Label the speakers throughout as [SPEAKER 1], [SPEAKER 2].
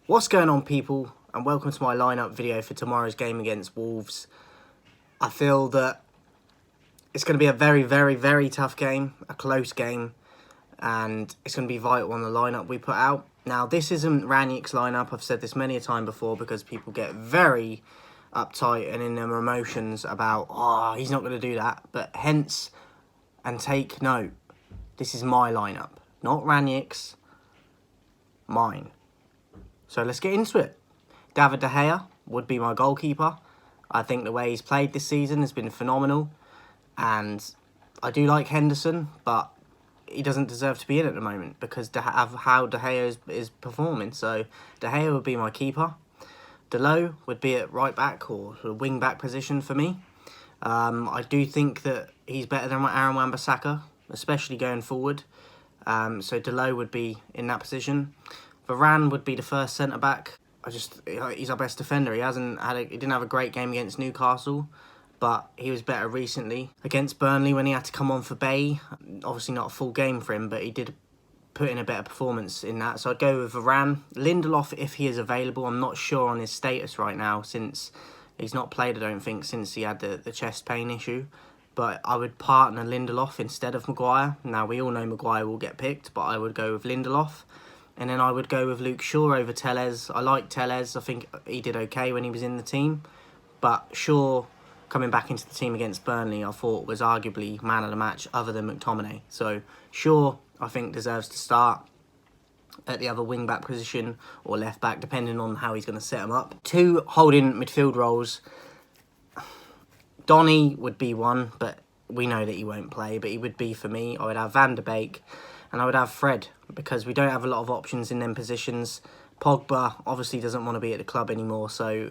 [SPEAKER 1] What's going on, people, and welcome to my lineup video for tomorrow's game against Wolves. I feel that it's going to be a very, very, very tough game, a close game, and it's going to be vital on the lineup we put out. Now, this isn't Rangnick's lineup. I've said this many a time before because people get very uptight and in their emotions about, oh, he's not going to do that. But hence, and take note, this is my lineup, not Rangnick's, mine. So let's get into it. David De Gea would be my goalkeeper. I think the way he's played this season has been phenomenal. And I do like Henderson, but he doesn't deserve to be in at the moment because of how De Gea is performing. So De Gea would be my keeper. Dalot would be at right back or wing back position for me. I do think that he's better than Aaron Wan-Bissaka, especially going forward. So Dalot would be in that position. Varane would be the first centre-back. He's our best defender. He didn't have a great game against Newcastle, but he was better recently against Burnley when he had to come on for Bay. Obviously not a full game for him, but he did put in a better performance in that. So I'd go with Varane. Lindelof, if he is available. I'm not sure on his status right now since he's not played, I don't think, since he had the chest pain issue. But I would partner Lindelof instead of Maguire. Now, we all know Maguire will get picked, but I would go with Lindelof. And then I would go with Luke Shaw over Telles. I like Telles. I think he did okay when he was in the team. But Shaw, coming back into the team against Burnley, I thought was arguably man of the match other than McTominay. So Shaw, I think, deserves to start at the other wing-back position or left-back, depending on how he's going to set them up. Two holding midfield roles. Donny would be one, but we know that he won't play. But he would be for me. I would have Van der Beek. And I would have Fred, because we don't have a lot of options in them positions. Pogba obviously doesn't want to be at the club anymore, so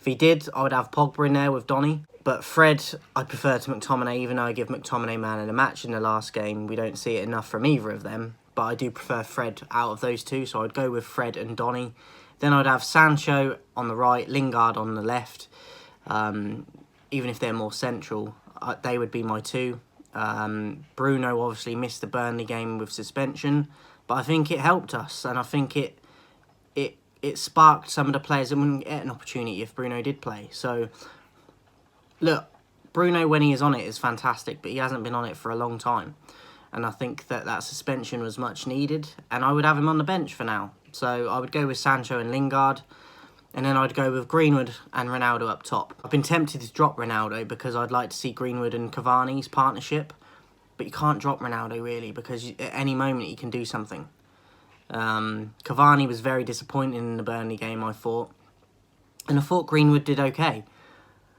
[SPEAKER 1] if he did, I would have Pogba in there with Donny. But Fred, I prefer to McTominay, even though I give McTominay man of the match in the last game. We don't see it enough from either of them, but I do prefer Fred out of those two, so I'd go with Fred and Donny. Then I'd have Sancho on the right, Lingard on the left. Even if they're more central, they would be my two. Bruno obviously missed the Burnley game with suspension, but I think it helped us, and I think it sparked some of the players that wouldn't get an opportunity if Bruno did play. So, look, Bruno, when he is on it, is fantastic, but he hasn't been on it for a long time, and I think that suspension was much needed, and I would have him on the bench for now. So I would go with Sancho and Lingard, and then I'd go with Greenwood and Ronaldo up top. I've been tempted to drop Ronaldo because I'd like to see Greenwood and Cavani's partnership. But you can't drop Ronaldo, really, because at any moment he can do something. Cavani was very disappointing in the Burnley game, I thought. And I thought Greenwood did okay.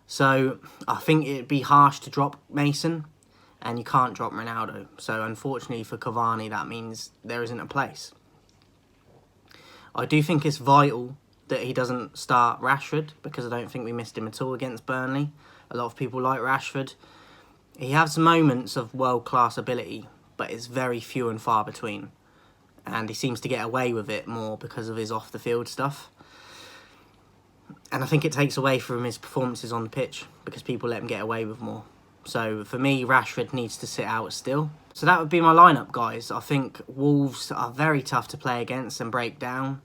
[SPEAKER 1] So I think it'd be harsh to drop Mason. And you can't drop Ronaldo. So unfortunately for Cavani, that means there isn't a place. I do think it's vital that he doesn't start Rashford, because I don't think we missed him at all against Burnley. A lot of people like Rashford. He has moments of world-class ability, but it's very few and far between. And he seems to get away with it more because of his off-the-field stuff. And I think it takes away from his performances on the pitch, because people let him get away with more. So for me, Rashford needs to sit out still. So that would be my lineup, guys. I think Wolves are very tough to play against and break down.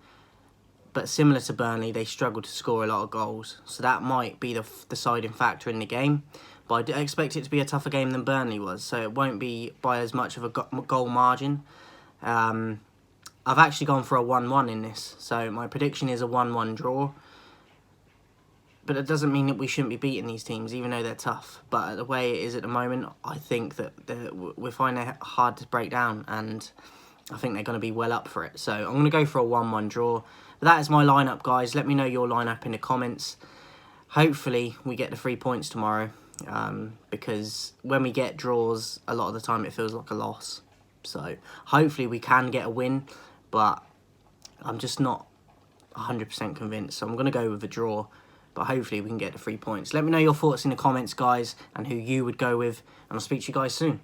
[SPEAKER 1] But similar to Burnley, they struggle to score a lot of goals. So that might be the deciding factor in the game. But I expect it to be a tougher game than Burnley was. So it won't be by as much of a goal margin. I've actually gone for a 1-1 in this. So my prediction is a 1-1 draw. But it doesn't mean that we shouldn't be beating these teams, even though they're tough. But the way it is at the moment, I think that we're finding it hard to break down. And I think they're going to be well up for it. So I'm going to go for a 1-1 draw. But that is my lineup, guys. Let me know your lineup in the comments. Hopefully, we get the 3 points tomorrow. Because when we get draws, a lot of the time it feels like a loss. So hopefully we can get a win. But I'm just not 100% convinced. So I'm going to go with a draw. But hopefully we can get the 3 points. Let me know your thoughts in the comments, guys. And who you would go with. And I'll speak to you guys soon.